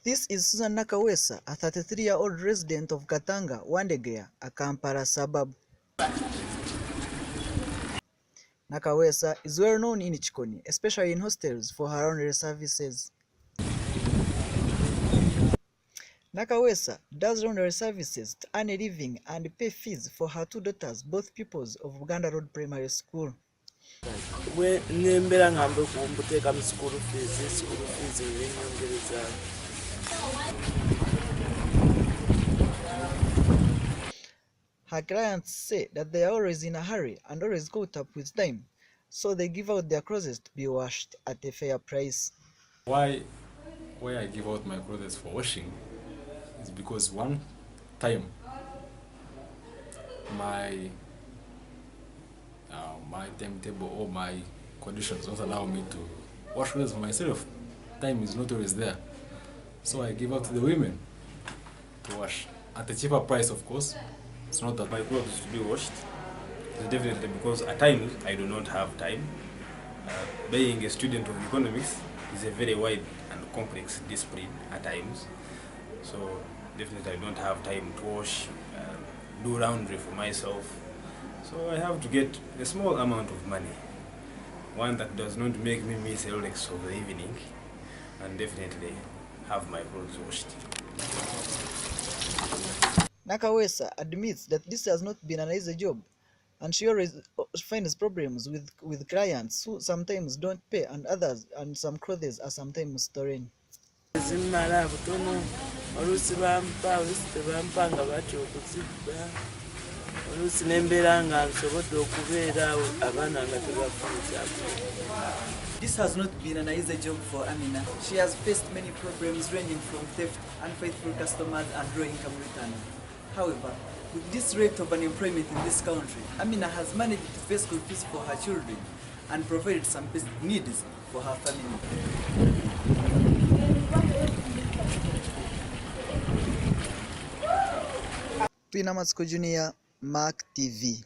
This is Susan Nakawesa, a 33-year-old resident of Katanga, Wandegeya, a Kampala suburb. Nakawesa is well known in Kikoni, especially in hostels, for her laundry services. Nakawesa does laundry services to earn a living and pay fees for her two daughters, both pupils of Uganda Road Primary School. Her clients say that they are always in a hurry and always caught up with time, so they give out their clothes to be washed at a fair price. Why I give out my clothes for washing is because one time my timetable or my conditions don't allow me to wash clothes for myself. Time is not always there, so I give out to the women to wash at a cheaper price, of course. It's not that my clothes to be washed. It's definitely because at times I do not have time. Being a student of economics is a very wide and complex discipline at times. So definitely I don't have time to wash, do laundry for myself. So I have to get a small amount of money, one that does not make me miss a relax of the evening, and definitely have my clothes washed. Nakawesa admits that this has not been an easy job, and she always finds problems with clients who sometimes don't pay and some clothes are sometimes stolen. This has not been an easy job for Amina. She has faced many problems ranging from theft, unfaithful customers, and low income return. However, with this rate of unemployment in this country, Amina has managed to pay school fees for her children and provided some basic needs for her family. Twinamastiko Junior, Mark TV.